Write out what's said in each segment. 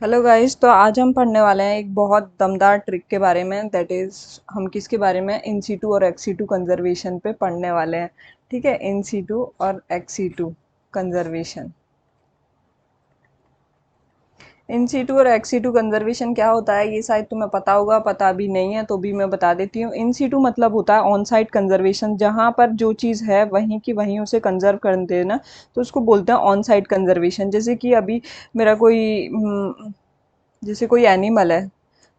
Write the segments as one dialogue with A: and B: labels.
A: Hello guys. तो आज हम पढ़ने वाले हैं एक बहुत दमदार ट्रिक के बारे में। दैट इज हम किसके बारे में, इन सीटू और एक्स सीटू कंजर्वेशन पे पढ़ने वाले हैं। ठीक है, इन सीटू और ex situ conservation. In situ और एक्स सीटू कंजर्वेशन क्या होता है ये शायद तुम्हें पता होगा, पता भी नहीं है तो भी मैं बता देती हूँ। इन सीटू मतलब होता है ऑन साइट कंजर्वेशन, जहाँ पर जो चीज़ है वहीं की वहीं उसे कंजर्व कर देना, तो उसको बोलते हैं ऑन साइट कंजर्वेशन। जैसे कि अभी मेरा कोई जैसे कोई एनिमल है,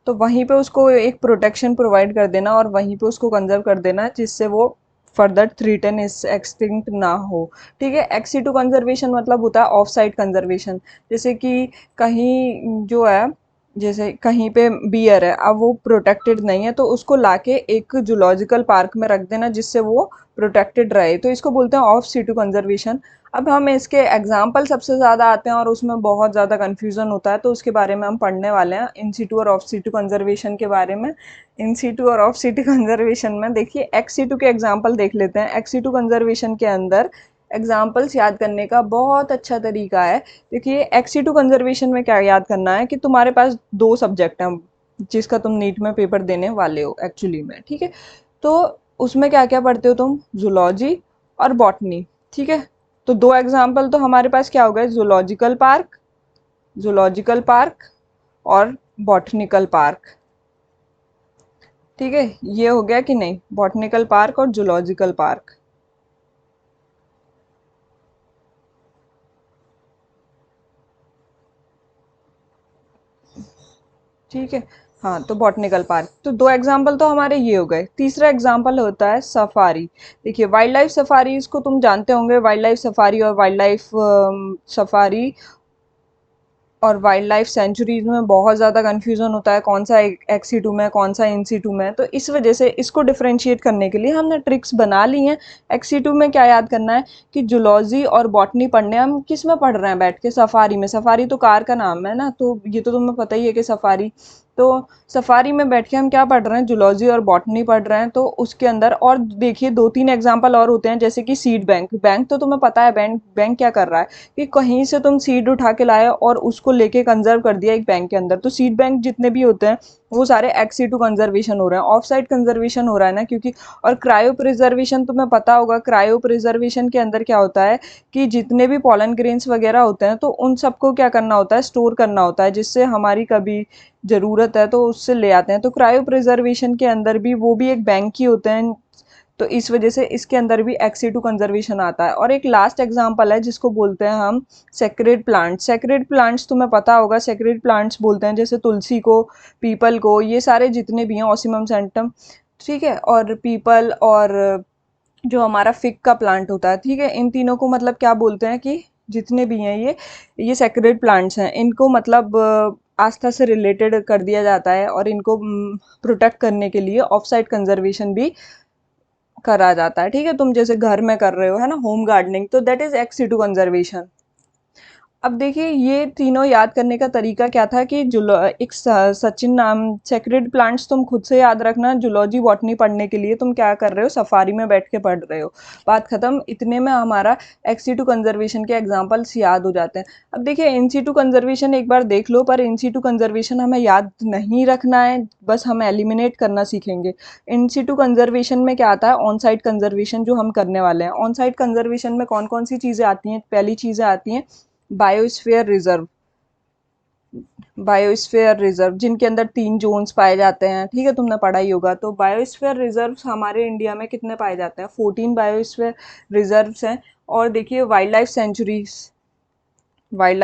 A: तो वहीं पे उसको एक प्रोटेक्शन प्रोवाइड कर देना और वहीं पे उसको कंजर्व कर देना, जिससे वो फर्दर थ्रीटन इस एक्सटिंक्ट ना हो। ठीक है, एक्सीटू कंजर्वेशन मतलब होता है ऑफ साइट कंजर्वेशन। जैसे कि कहीं जो है, जैसे कहीं पे बियर है, अब वो प्रोटेक्टेड नहीं है, तो उसको लाके एक जूलॉजिकल पार्क में रख देना जिससे वो प्रोटेक्टेड रहे, तो इसको बोलते हैं ऑफ सीटू कंजर्वेशन। अब हम इसके एग्जाम्पल सबसे ज़्यादा आते हैं और उसमें बहुत ज़्यादा कन्फ्यूज़न होता है, तो उसके बारे में हम पढ़ने वाले हैं इन सीटू और ऑफ सीटू कंजर्वेशन के बारे में। इन सीटू और ऑफ सीटू कंजर्वेशन में देखिए, एक्स सीटू के एग्जाम्पल देख लेते हैं। एक्स सीटू कंजर्वेशन के अंदर एग्जाम्पल्स याद करने का बहुत अच्छा तरीका है। देखिए, एक्स सीटू कंजर्वेशन में क्या याद करना है कि तुम्हारे पास दो सब्जेक्ट हैं जिसका तुम नीट में पेपर देने वाले हो एक्चुअली में। ठीक है, तो उसमें क्या क्या पढ़ते हो तुम, जूलॉजी और बॉटनी। ठीक है, तो दो एग्जाम्पल तो हमारे पास क्या हो गए, जूलॉजिकल पार्क और बॉटनिकल पार्क। ठीक है, ये हो गया कि नहीं, बॉटनिकल पार्क और जूलॉजिकल पार्क। ठीक है, हाँ, तो बॉटनिकल पार्क, तो दो एग्जाम्पल तो हमारे ये हो गए। तीसरा एग्जाम्पल होता है सफारी। देखिए, वाइल्ड लाइफ सफारी इसको तुम जानते होंगे, वाइल्ड लाइफ सफारी और वाइल्ड लाइफ सफारी और वाइल्ड लाइफ सेंचुरीज में बहुत ज़्यादा कन्फ्यूज़न होता है, कौन सा एक्स सी टू में कौन सा इन सी टू में। तो इस वजह से इसको डिफ्रेंशिएट करने के लिए हमने ट्रिक्स बना ली हैं। एक्स सी टू में क्या याद करना है कि जूलॉजी और बॉटनी पढ़ने हम किस में पढ़ रहे हैं बैठ के, सफारी में। सफारी तो कार का नाम है ना, तो ये तो तुम्हें पता ही है कि सफारी। तो सफारी में बैठ के हम क्या पढ़ रहे हैं, जूलॉजी और बॉटनी पढ़ रहे हैं। तो उसके अंदर और देखिए दो तीन एग्जाम्पल और होते हैं, जैसे कि सीड बैंक। बैंक तो तुम्हें पता है, बैंक बैंक क्या कर रहा है कि कहीं से तुम सीड उठा के लाए और उसको लेके कंजर्व कर दिया एक बैंक के अंदर। तो सीड बैंक जितने भी होते हैं वो सारे एक्स टू कंजर्वेशन हो रहे हैं, ऑफ साइड कंजर्वेशन हो रहा है ना, क्योंकि। और क्रायो प्रिजर्वेशन तुम्हें पता होगा, क्रायो प्रिजर्वेशन के अंदर क्या होता है कि जितने भी पॉलन ग्रेन्स वगैरह होते हैं तो उन सबको क्या करना होता है, स्टोर करना होता है, जिससे हमारी कभी ज़रूरत है तो उससे ले आते हैं। तो क्रायो प्रिजर्वेशन के अंदर भी वो भी एक बैंक ही होते हैं, तो इस वजह से इसके अंदर भी एक्सी टू कंजर्वेशन आता है। और एक लास्ट एग्जांपल है जिसको बोलते हैं हम सेक्रेड प्लांट्स। सेक्रेड प्लांट्स तुम्हें पता होगा, सेक्रेड प्लांट्स बोलते हैं जैसे तुलसी को, पीपल को, ये सारे जितने भी हैं, ऑसिमम सेंटम। ठीक है, और पीपल और जो हमारा फिग का प्लांट होता है, ठीक है, इन तीनों को मतलब क्या बोलते हैं कि जितने भी हैं ये सेक्रेड प्लांट्स हैं। इनको मतलब आस्था से रिलेटेड कर दिया जाता है और इनको प्रोटेक्ट करने के लिए ऑफ साइड कंजर्वेशन भी करा जाता है। ठीक है, तुम जैसे घर में कर रहे हो, है ना, होम गार्डनिंग, तो that is ex situ conservation. अब देखिए, ये तीनों याद करने का तरीका क्या था कि सचिन नाम सेक्रेड प्लांट्स तुम खुद से याद रखना। जूलॉजी बॉटनी पढ़ने के लिए तुम क्या कर रहे हो, सफारी में बैठ के पढ़ रहे हो। बात खत्म, इतने में हमारा एक्सी टू कंजर्वेशन के एग्जाम्पल्स याद हो जाते हैं। अब देखिए, इनसी टू कंजर्वेशन एक बार देख लो, पर इनसी टू कंजर्वेशन हमें याद नहीं रखना है, बस हम एलिमिनेट करना सीखेंगे। इनसी टू कंजर्वेशन में क्या आता है, ऑन साइट कंजर्वेशन जो हम करने वाले हैं। ऑन साइट कंजर्वेशन में कौन कौन सी चीज़ें आती हैं, पहली चीज़ें आती हैं बायोस्फीयर रिजर्व। बायोस्फीयर रिजर्व जिनके अंदर 3 जोन्स पाए जाते हैं, ठीक है, तुमने पढ़ा ही होगा। तो बायोस्फीयर रिजर्व हमारे इंडिया में कितने पाए जाते हैं, 14 बायोस्फीयर रिजर्व्स हैं। और देखिए, wild life sanctuaries. Wild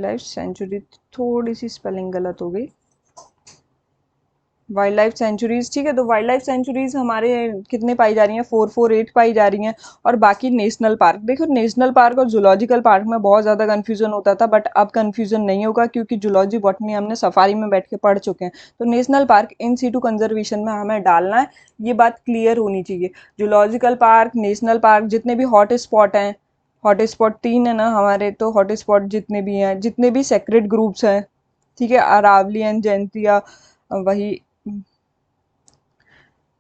A: life sanctuary, थोड़ी सी स्पेलिंग गलत हो गई, वाइल्ड लाइफ सेंचुरीज। ठीक है, तो वाइल्ड लाइफ सेंचुरीज हमारे कितने पाई जा रही हैं, 448 पाई जा रही हैं। और बाकी नेशनल पार्क, देखो नेशनल पार्क और जूलॉजिकल पार्क में बहुत ज़्यादा कन्फ्यूजन होता था, बट अब कन्फ्यूजन नहीं होगा क्योंकि जूलॉजी बॉटनी हमने सफारी में बैठ के पढ़ चुके हैं। तो national park in situ conservation में हमें डालना है, ये बात क्लियर होनी चाहिए। जूलॉजिकल पार्क, नेशनल पार्क, जितने भी हॉट स्पॉट हैं, हॉट स्पॉट 3 है ना हमारे, तो हॉट स्पॉट जितने भी हैं, जितने भी सेक्रेट ग्रुप्स हैं, ठीक है, अरावली एंड जयंतिया, वही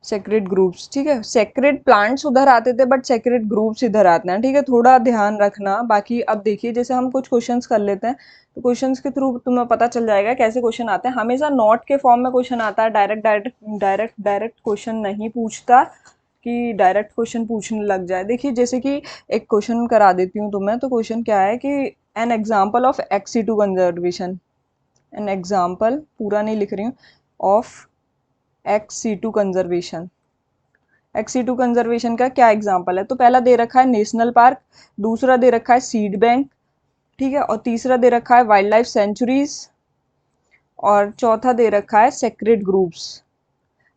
A: सेक्रेड ग्रुप्स, ठीक है, सेक्रेड प्लांट्स उधर आते थे बट सेक्रेड ग्रुप्स इधर आते हैं, ठीक है, थोड़ा ध्यान रखना। बाकी अब देखिए जैसे हम कुछ क्वेश्चंस कर लेते हैं, तो क्वेश्चंस के थ्रू तुम्हें पता चल जाएगा कैसे क्वेश्चन आते हैं। हमेशा नॉट के फॉर्म में क्वेश्चन आता है, direct direct direct direct question नहीं पूछता कि डायरेक्ट क्वेश्चन पूछने लग जाए। देखिए जैसे कि एक क्वेश्चन करा देती हूँ तुम्हें, तो क्वेश्चन क्या है कि an example of ex situ conservation, an example पूरा नहीं लिख रही हूँ, of ex situ conservation. Ex situ conservation का क्या एग्जाम्पल है? तो पहला दे रखा है नेशनल पार्क, दूसरा दे रखा है सीड बैंक, ठीक है, और तीसरा दे रखा है वाइल्ड लाइफ सेंचुरीज, और चौथा दे रखा है सेक्रेड ग्रुप्स।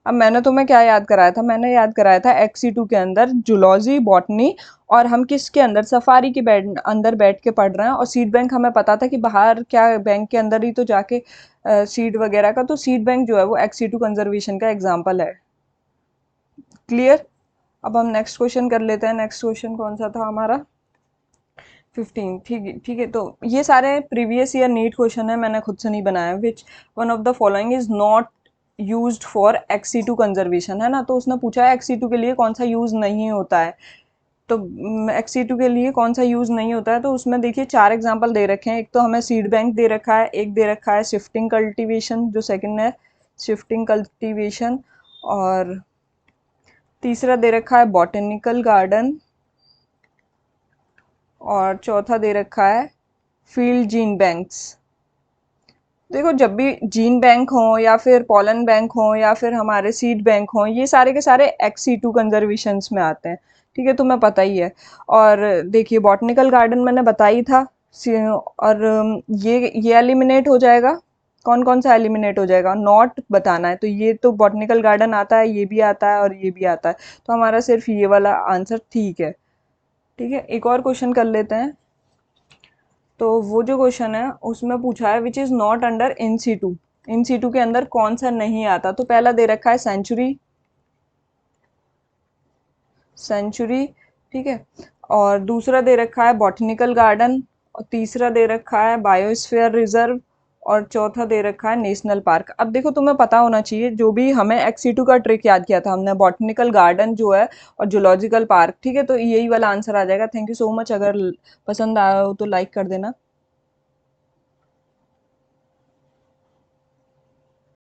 A: अब मैंने तुम्हें क्या याद कराया था? मैंने याद कराया था एक्सी टू के अंदर जूलॉजी, बॉटनी, और हम किसके अंदर, सफारी के अंदर बैठ के पढ़ रहे हैं। और सीड बैंक हमें पता था कि बाहर क्या, बैंक के अंदर ही तो जाके सीड वगैरह का, तो सीड बैंक जो है वो एक्सी टू कंजर्वेशन का एग्जाम्पल है। क्लियर? अब हम नेक्स्ट क्वेश्चन कर लेते हैं। नेक्स्ट क्वेश्चन कौन सा था हमारा? 15, ठीक है, ठीक है। तो ये सारे प्रीवियस ईयर नीट क्वेश्चन है, मैंने खुद से नहीं बनाया। Which one of the following is not used for ex situ conservation, है ना? तो उसने पूछा है एक्सी टू के लिए कौन सा यूज नहीं होता है। तो एक्सी टू के लिए कौन सा यूज नहीं होता है, तो उसमें देखिए 4 एग्जाम्पल दे रखे हैं। एक तो हमें सीड बैंक दे रखा है, एक दे रखा है शिफ्टिंग कल्टीवेशन, जो सेकंड है शिफ्टिंग कल्टीवेशन, और तीसरा दे रखा है बॉटेनिकल गार्डन, और चौथा दे रखा है फील्ड जीन बैंक्स। देखो जब भी जीन बैंक हो या फिर पॉलन बैंक हो या फिर हमारे सीड बैंक हो, ये सारे के सारे एक्सी टू कंजर्वेशन में आते हैं, ठीक है, तुम्हें पता ही है। और देखिए बॉटनिकल गार्डन मैंने बताई था, और ये एलिमिनेट हो जाएगा। कौन कौन सा एलिमिनेट हो जाएगा? नॉट बताना है, तो ये तो बॉटनिकल गार्डन आता है, ये भी आता है और ये भी आता है, तो हमारा सिर्फ ये वाला आंसर ठीक है। ठीक है, एक और क्वेश्चन कर लेते हैं। तो वो जो क्वेश्चन है उसमें पूछा है which is not under in situ, in situ के अंदर कौन सा नहीं आता? तो पहला दे रखा है सेंचुरी, सेंचुरी, ठीक है, और दूसरा दे रखा है बॉटनिकल गार्डन, और तीसरा दे रखा है बायोस्फीयर रिजर्व, और चौथा दे रखा है नेशनल पार्क। अब देखो तुम्हें पता होना चाहिए, जो भी हमें एक्सी2 का ट्रिक याद किया था हमने, बॉटनिकल गार्डन जो है और जूलॉजिकल पार्क, ठीक है, तो यही वाला आंसर आ जाएगा। Thank you so much. अगर पसंद आया हो तो लाइक कर देना।